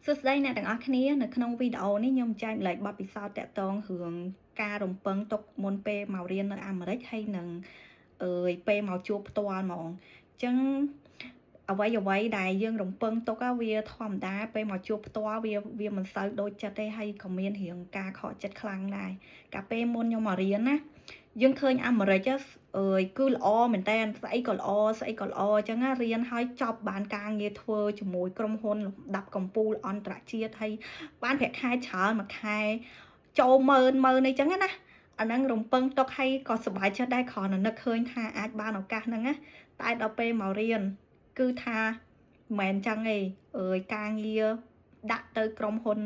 សួស្តីអ្នកទាំងអស់គ្នានៅក្នុងវីដេអូនេះខ្ញុំចែកម្លែកបទពិសោធន៍តាក់ទងរឿងការរំពឹងទុកមុនពេលមករៀននៅអាមេរិកហើយនឹងពេលមកជួបផ្ទាល់ហ្មងអញ្ចឹងអ្វីដែលយើងរំពឹងទុកវាធម្មតាពេលមកជួបផ្ទាល់វាមិនសូវដូចចិត្តទេហើយក៏មានរឿងការខកចិត្តខ្លាំងដែរកាលពេលមុនខ្ញុំមករៀនណាយើងឃើញអាមេរិកគឺល្អមែនតើស្អីក៏ល្អស្អីក៏ល្អអញ្ចឹងរៀនហើយចប់បានការងារធ្វើជាមួយក្រុមហ៊ុនលំដាប់កំពូលអន្តរជាតិហើយបានប្រាក់ខែច្រើនមួយខែចូលម៉ឺនអីចឹងណាអាហ្នឹងរំពឹងទុកហើយក៏សប្បាយចិត្តដែរគ្រាន់តែនឹកឃើញថាអាចបានឱកាសហ្នឹងណាតែដល់ពេលមករៀនគឺថាមិនមែនចឹងទេការងារដាក់ទៅក្រុមហ៊ុន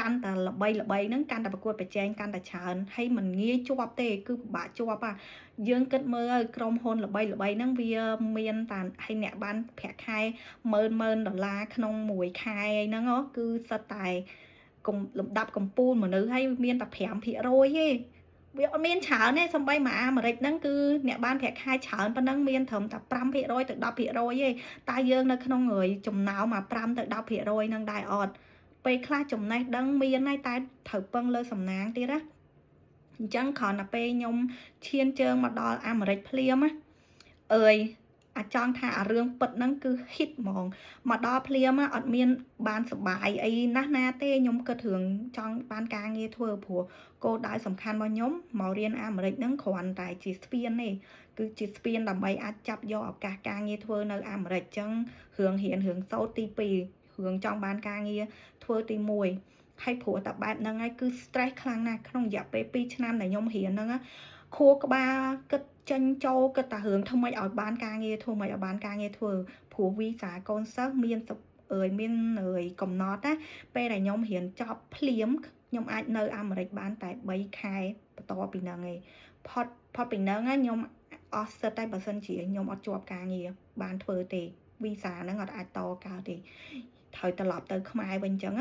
កាន់តែល្បីហ្នឹងកាន់តែប្រកួតប្រជែងកាន់តែច្រើនហើយមិនងាយជាប់ទេគឺពិបាកជាប់យើងគិតមើលឲ្យក្រុមហ៊ុនល្បីហ្នឹងវាមានតែឲ្យអ្នកបានប្រាក់ខែ$10,000ក្នុងមួយខែអីហ្នឹងគឺសិតតែលំដាប់កំពូលមនុស្សហើយមានតែ5%ទេវាអត់មានច្រើនទេសំបីមកអាមេរិកហ្នឹងគឺអ្នកបានប្រាក់ខែច្រើនប៉ុណ្ណឹងមានត្រឹមតែ5%ទៅ10%ទេតែយើងនៅក្នុងចំណោមមក5ទៅ10%ហ្នឹងដែរអត់ពេលខ្លះចំណេះដឹងមានហើយតែត្រូវពឹងលើសំណាងទៀតណាអញ្ចឹងគ្រាន់តែពេលខ្ញុំឈានជើងមកដល់អាមេរិកភ្លាមណាអាចង់ថារឿងពិតហ្នឹងគឺ hit ហ្មងមកដល់ភ្លាមអត់មានបានសបាយអីណាទេខ្ញុំគិតរឿងចង់បានការងារធ្វើព្រោះគោលដៅសំខាន់របស់ខ្ញុំមករៀនអាមេរិកហ្នឹងគ្រាន់តែជាស្ពានទេគឺជាស្ពានដើម្បីអាចចាប់យកឱកាសការងារធ្វើនៅអាមេរិកអញ្ចឹងរឿងរៀនរឿងសូត្រទី2រឿងចង់បានការងារធ្វើទី1ហើយព្រោះតែបែបហ្នឹងហើយគឺ stress ខ្លាំងណាស់ក្នុងរយៈពេល2ឆ្នាំដែលខ្ញុំរៀនហ្នឹងខួរក្បាលគិតចេញចូលគិតតែរឿងធ្វើម៉េចឲ្យបានការងារធ្វើម៉េចឲ្យបានការងារធ្វើព្រោះវីសាកូនសិស្សមានកំណត់ណាពេលដែលខ្ញុំរៀនចប់ភ្លាមខ្ញុំអាចនៅអាមេរិកបានតែ3ខែបន្ទាប់ពីហ្នឹងឯងផុតពីហ្នឹងខ្ញុំអស់សិតតែបើសិនជាខ្ញុំអត់ជាប់ការងារបានធ្វើទេវីសាហ្នឹងអត់អាចតកើតទេត្រូវត្រឡប់ទៅខ្មែរវិញអញ្ចឹង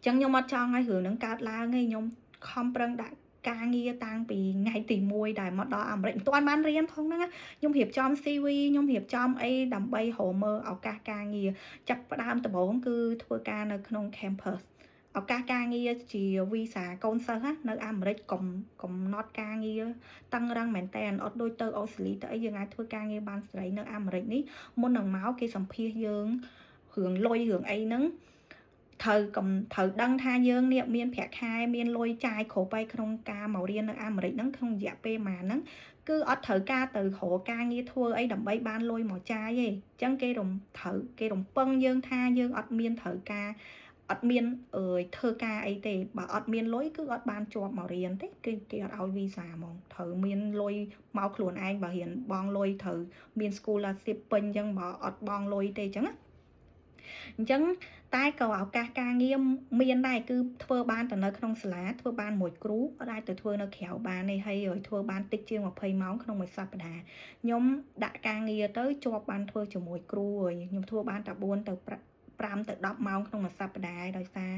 ខ្ញុំអត់ចង់ឲ្យរឿងហ្នឹងកើតឡើងទេខ្ញុំខំប្រឹងដាក់ការងារតាំងពីថ្ងៃទី1ដែលមកដល់អាមេរិកមិនទាន់បានរៀនផងហ្នឹងខ្ញុំរៀបចំ CV ខ្ញុំរៀបចំអីដើម្បីរកមើលឱកាសការងារចាប់ផ្ដើមដំបូងគឺធ្វើការនៅក្នុង campus ឱកាសការងារជាវីសាកូនសិស្សនៅអាមេរិកកំណត់ការងារតឹងរឹងមែនតើអត់ដូចទៅអូស្ត្រាលីទៅអីយើងអាចធ្វើការងារបានស្រីនៅអាមេរិកនេះមុននឹងមកគេសម្ភាសយើងរឿងលុយរឿងអីហ្នឹងត្រូវដឹងថាយើងនេះមានប្រាក់ខែមានលុយចាយគ្រប់ហើយក្នុងការមករៀននៅអាមេរិកហ្នឹងក្នុងរយៈពេលប៉ុន្មានហ្នឹងគឺអត់ត្រូវការទៅរកការងារធ្វើអីដើម្បីបានលុយមកចាយទេអញ្ចឹងគេរំពឹងយើងថាយើងអត់មានត្រូវការអត់មានធ្វើការអីទេបើអត់មានលុយគឺអត់បានជាប់មករៀនទេគេអត់ឲ្យវីសាហ្មងត្រូវមានលុយមកខ្លួនឯងបើរៀនបងលុយត្រូវមាន scholarship ពេញអញ្ចឹងបើអត់បងលុយទេអញ្ចឹងណាអញ្ចឹងតែក៏ឱកាសការងារមានដែរគឺធ្វើបានតែនៅក្នុងសាលាធ្វើបានមួយគ្រូអត់អាចទៅធ្វើនៅក្រៅបានទេហើយធ្វើបានតិចជាង20ម៉ោងក្នុងមួយសប្តាហ៍ខ្ញុំដាក់ការងារទៅជាប់បានធ្វើជាមួយគ្រូហើយខ្ញុំធ្វើបានតែ4ទៅ5ទៅ10ម៉ោងក្នុងមួយសប្តាហ៍ដោយសារ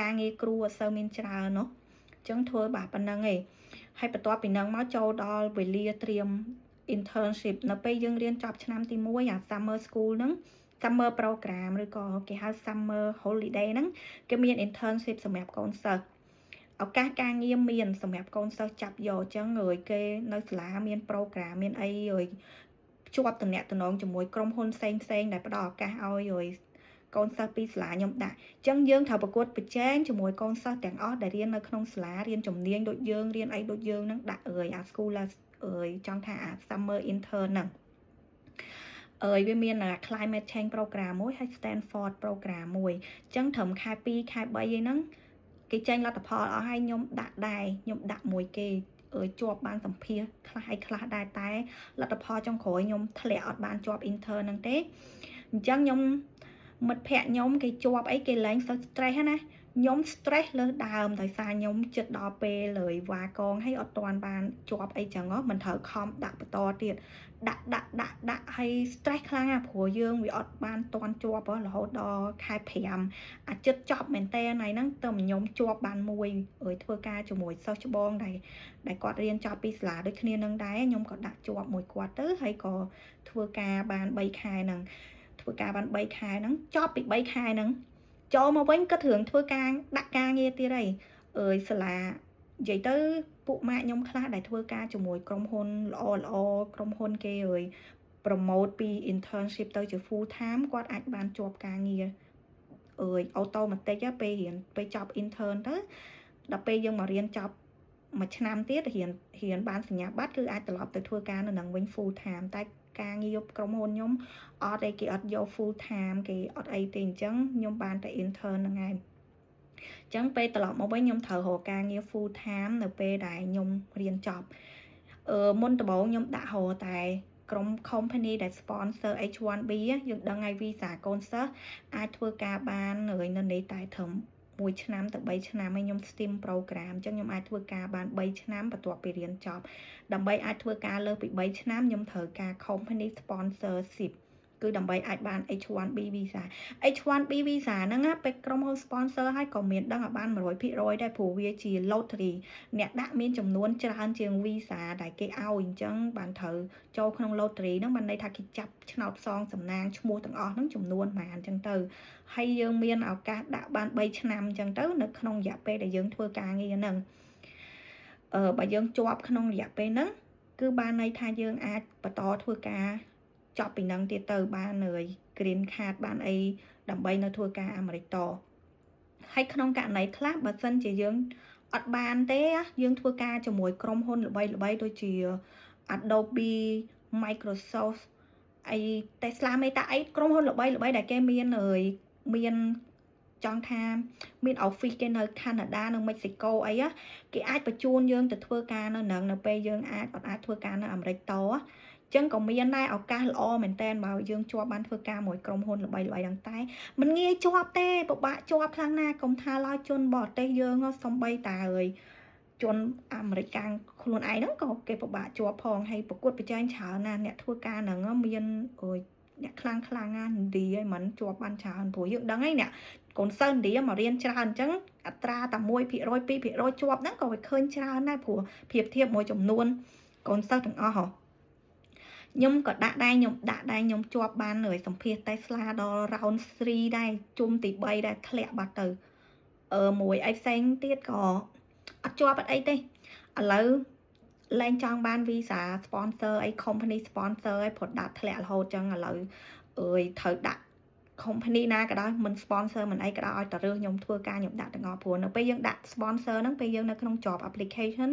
ការងារគ្រូអត់សូវមានច្រើនเนาะអញ្ចឹងធ្វើបាទប៉ុណ្្នឹងឯងហើយបន្ទាប់ពីហ្នឹងមកចូលដល់វេលាត្រៀម internship នៅពេលយើងរៀនចប់ឆ្នាំទី1អា summer school ហ្នឹងsummer program ឬក៏គេហៅ summer holiday ហ្នឹងគេមាន internship សម្រាប់កូនសិស្សឱកាសការងារមានសម្រាប់កូនសិស្សចាប់យកអញ្ចឹងគេនៅសាលាមាន program មានអីជាប់តំណែងជាមួយក្រុមហ៊ុនផ្សេងដែលផ្ដល់ឱកាសឲ្យកូនសិស្សពីសាលាខ្ញុំដាក់អញ្ចឹងយើងត្រូវប្រកួតប្រជែងជាមួយកូនសិស្សទាំងអស់ដែលរៀននៅក្នុងសាលារៀនជំនាញដូចយើងរៀនអីដូចយើងហ្នឹងដាក់អា school ចង់ថាអា summer intern ហ្នឹងវាមាន climate change program មួយហើយ Stanford program មួយអញ្ចឹងត្រឹមខែ2ខែ3ឯហ្នឹងគេចេញលទ្ធផលអស់ហើយខ្ញុំដាក់ដែរខ្ញុំដាក់មួយគេជាប់បានសម្ភាសខ្លះដែរតែលទ្ធផលចុងក្រោយខ្ញុំធ្លាក់អត់បានជាប់ intern ហ្នឹងទេអញ្ចឹងខ្ញុំមិត្តភ័ក្ដិខ្ញុំគេជាប់អីគេឡើងសើ stress ណាខ្ញុំ stress លើសដើមដោយសារខ្ញុំចិត្តដល់ពេលលើយវ៉ាកងហើយអត់ទាន់បានជាប់អីចឹងមិនត្រូវខំដាក់បន្តទៀតដាក់ហើយ stress ខ្លាំងណាស់ព្រោះយើងវាអត់បានទាន់ជាប់រហូតដល់ខែ5អាចចិត្តចប់មែនតើថ្ងៃហ្នឹងទៅខ្ញុំជាប់បានមួយធ្វើការជាមួយសិស្សច្បងដែលគាត់រៀនចប់ពីសាលាដូចគ្នានឹងដែរខ្ញុំក៏ដាក់ជាប់មួយគាត់ទៅហើយក៏ធ្វើការបាន3ខែហ្នឹងចប់ពី3ខែហ្នឹង ចូលមកវិញក៏រឿងធ្វើការដាក់ការងារទៀតហើយអើយសាលានិយាយទៅពួកម៉ាក់ខ្ញុំខ្លះដែលធ្វើការជាមួយក្រុមហ៊ុនល្អក្រុមហ៊ុនគេអើយ promote ពី internship ទៅជា full time គាត់អាចបានជាប់ការងារអើយ automatic ពេលចប់ intern ទៅដល់ពេលយើងមករៀនចប់មួយឆ្នាំទៀតរៀនបានសញ្ញាបត្រគឺអាចត្រឡប់ទៅធ្វើការនៅនឹងវិញ full time តែការងារក្រុមហ៊ុនខ្ញុំអត់ឯគេអត់យក full time គេអត់អីទេអញ្ចឹងខ្ញុំបានតែ intern ហ្នឹងឯងអញ្ចឹងពេលត្រឡប់មកវិញខ្ញុំត្រូវរកការងារ full time នៅពេលដែលខ្ញុំរៀនចប់មុនដំបូងខ្ញុំដាក់រកតែក្រុម company ដែល sponsor H1B យើងដឹងហើយ visa កូនសិស្សអាចធ្វើការបាននៅនេះតែត្រឹម1ឆ្នាំទៅ3ឆ្នាំហើយខ្ញុំ STEAM program អញ្ចឹងខ្ញុំអាចធ្វើការបាន3ឆ្នាំបន្ទាប់ពីរៀនចប់ដើម្បីអាចធ្វើការលើសពី3ឆ្នាំខ្ញុំត្រូវការ company sponsorship គឺដើម្បីអាចបាន H1B visa H1B visa ហ្នឹងពេលក្រុមហ៊ុន sponsor ឲ្យក៏មានដឹងឲ្យបាន 100% ដែរព្រោះវាជា lottery អ្នកដាក់មានចំនួនច្រើនជាង visa ដែលគេឲ្យអញ្ចឹងបានត្រូវចូលក្នុង lottery ហ្នឹងបានន័យថាគេចាប់ឆ្នោតសងសំណាងឈ្មោះទាំងអស់ហ្នឹងចំនួនប៉ុន្មានអញ្ចឹងទៅហើយយើងមានឱកាសដាក់បាន3ឆ្នាំអញ្ចឹងទៅនៅក្នុងរយៈពេលដែលយើងធ្វើការងារហ្នឹងបើយើងជាប់ក្នុងរយៈពេលហ្នឹងគឺបានន័យថាយើងអាចបន្តធ្វើការចប់ពីហ្នឹងទៀតទៅបានហើយ green card បានអីដើម្បីនៅធ្វើការអាមេរិកតហើយក្នុងករណីខ្លះបើសិនជាយើងអត់បានទេយើងធ្វើការជាមួយក្រុមហ៊ុនល្បីៗដូចជា Adobe Microsoft អី Tesla Meta អីក្រុមហ៊ុនល្បីៗដែលគេមានចង់ថាមាន office គេនៅ Canada នៅ Mexico អីគេអាចបញ្ជូនយើងទៅធ្វើការនៅនឹងនៅពេលយើងអាចធ្វើការនៅអាមេរិកតចឹងក៏មានដែរឱកាសល្អមែនតើបើយើងជាប់បានធ្វើការមួយក្រុមហ៊ុនល្បីៗហ្នឹងតែមិនងាយជាប់ទេពិបាកជាប់ខ្លាំងណាស់កុំថាឡើយជនបរទេសយើងសំបីតាជនអាមេរិកកាំងខ្លួនឯងហ្នឹងក៏គេពិបាកជាប់ផងហើយប្រកួតប្រជែងច្រើនណាស់អ្នកធ្វើការហ្នឹងមានអ្នកខ្លាំងណាស់ឥណ្ឌាឯងមិនជាប់បានច្រើនព្រោះយើងដឹងហើយអ្នកកូនសិស្សឥណ្ឌាមករៀនច្រើនអញ្ចឹងអត្រាតែ1% 2%ជាប់ហ្នឹងក៏វាឃើញច្រើនដែរព្រោះប្រៀបធៀបមួយចំនួនកូនសិស្សទាំងអស់ខ្ញុំក៏ដាក់ដែរខ្ញុំជាប់បានសម្ភារ Tesla ដល់ round 3ដែរជុំទី3ដែរធ្លាក់បាត់ទៅមួយអីផ្សេងទៀតក៏អត់ជាប់អត់អីទេឥឡូវឡើងចង់បាន visa sponsor អី company sponsor អី product ធ្លាក់រហូតចឹងឥឡូវត្រូវដាក់ company ណាក៏ដោយមិន sponsor មិនអីក៏ដោយឲ្យតែរើសខ្ញុំធ្វើការខ្ញុំដាក់ទាំងអស់ព្រោះនៅពេលយើងដាក់ sponsor ហ្នឹងពេលយើងនៅក្នុង job application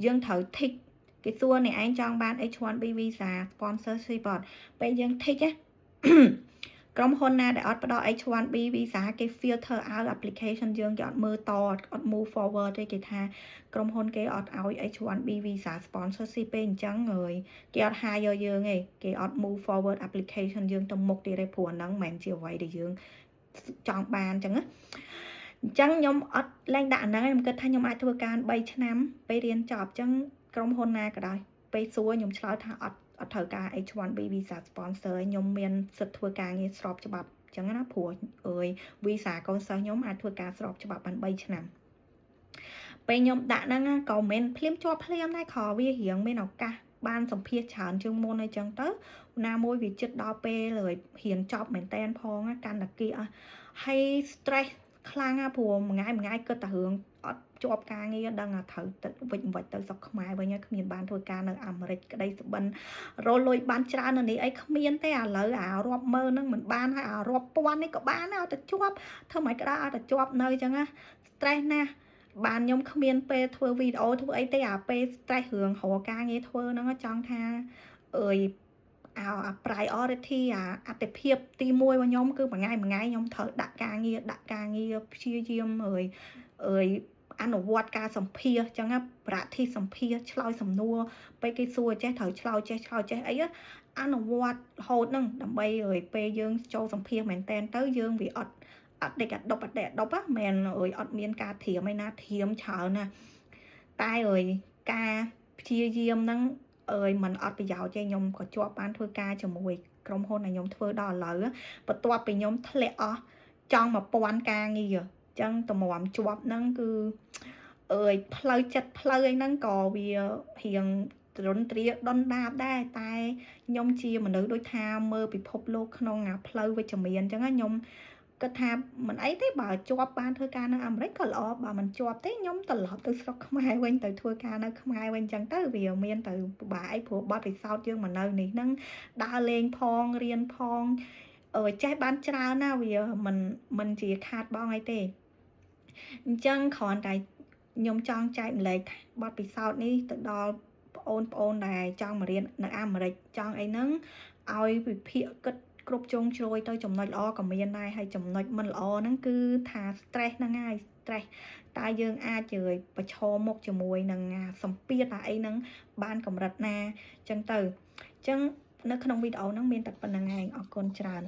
យើងត្រូវ tick គេសួរអ្នកឯងចង់បាន H1B visa sponsorship អត់ពេលយើង tick ក្រុមហ៊ុនណាដែលអត់ផ្ដល់ H1B visa គេ filter out application យើងគេអត់មើលតអត់ move forward ទេគេថាក្រុមហ៊ុនគេអត់ឲ្យ H1B visa sponsorship ទេអញ្ចឹងគេអត់ hire យើងទេគេអត់ move forward application យើងទៅមុខទៀតទេព្រោះហ្នឹងមិនមែនជាអ្វីដែលយើងចង់បានអញ្ចឹងខ្ញុំអត់ឡើងដាក់ហ្នឹងខ្ញុំគិតថាខ្ញុំអាចធ្វើការ3ឆ្នាំពេលរៀនចប់អញ្ចឹងក្រុមហ៊ុនណាក៏ដោយពេលសួរខ្ញុំឆ្លើយថាអត់ត្រូវការ H1B visa sponsor ខ្ញុំមានសិទ្ធិធ្វើការងារស្របច្បាប់អញ្ចឹងណាព្រោះvisa កូនសិស្សខ្ញុំអាចធ្វើការស្របច្បាប់បាន3ឆ្នាំពេលខ្ញុំដាក់ហ្នឹងក៏មិនភ្លាមជាប់ភ្លាមដែរខវារៀងមានឱកាសបានសម្ភាសច្រើនជាងមុនអីចឹងទៅណាមួយវាចិត្តដល់ពេលរៀនចប់មែនតែនផងកាន់តែគៀកហើយ stress ខ្លាំងព្រោះមួយថ្ងៃគិតតែរឿងអត់ជាប់ការងារដឹងថាត្រូវទៅវិញទៅស្រុកខ្មែរវិញហើយគ្មានបានធ្វើការនៅអាមេរិកក្តីសុបិនរលុយបានច្រើននៅនេះអីគ្មានទេឥឡូវរាប់ម៉ឺនហ្នឹងមិនបានហើយរាប់ពាន់នេះក៏បានដែរឲ្យតែជាប់ធ្វើមិនក៏ឲ្យតែជាប់នៅអញ្ចឹងណា stress ណាស់បានខ្ញុំគ្មានពេលធ្វើវីដេអូធ្វើអីទេពេល stress រឿងរកការងារធ្វើហ្នឹងចង់ថាpriority អតិភិបទី1របស់ខ្ញុំគឺមួយថ្ងៃខ្ញុំត្រូវដាក់ការងារព្យាយាមអនុវត្តការសម្ភាសអញ្ចឹងប្រតិសម្ភាសឆ្លើយសំណួរពេលគេសួរចេះត្រូវឆ្លើយចេះអីអនុវត្តរហូតហ្នឹងដើម្បីពេលយើងចូលសម្ភាសមែនតែនទៅយើងវាអត់ដេកអាដប់មែនអត់មានការធៀមឯណាធៀមច្រើនណាតែការព្យាយាមហ្នឹងมันអត់ប្រយោជន៍ទេខ្ញុំក៏ជាប់បានធ្វើការជាមួយក្រុមហ៊ុនដែលខ្ញុំធ្វើដល់ឥឡូវបន្ទាប់ពីខ្ញុំធ្លាក់អស់ចង់1000ការងារចឹងតម្រាំជាប់ហ្នឹងគឺផ្លូវចិត្តផ្លូវអីហ្នឹងក៏វារៀងទ្រន់ទ្រាយដុនដាបដែរតែខ្ញុំជាមនុស្សដូចថាមើលពិភពលោកក្នុងផ្លូវវិជ្ជមានអញ្ចឹងខ្ញុំ គាត់ថាមិនអីទេបើជាប់បានធ្វើការនៅអាមេរិកក៏ល្អបើមិនជាប់ទេខ្ញុំត្រឡប់ទៅស្រុកខ្មែរវិញទៅធ្វើការនៅខ្មែរវិញចឹងទៅវាមានទៅពិបាកអីព្រោះបទពិសោធន៍យើងមកនៅនេះហ្នឹងដើរលេងផងរៀនផងចេះបានច្រើនណាស់វាមិនជាខាតបង់អីទេអញ្ចឹងគ្រាន់តែខ្ញុំចង់ចែកម្លែកបទពិសោធន៍នេះទៅដល់ប្អូនៗដែលចង់មករៀននៅអាមេរិកចង់អីហ្នឹងឲ្យវិភាគគិតគ្រប់ជ្រុងជ្រោយទៅចំណុចល្អក៏មានដែរហើយចំណុចមិនល្អហ្នឹងគឺថា stress ហ្នឹងហើយ stress តើយើងអាចប្រឈមមុខជាមួយនឹងសម្ពាធអីហ្នឹងបានកម្រិតណាចឹងទៅអញ្ចឹងនៅក្នុងវីដេអូហ្នឹងមានតែប៉ុណ្្នឹងឯងអរគុណច្រើន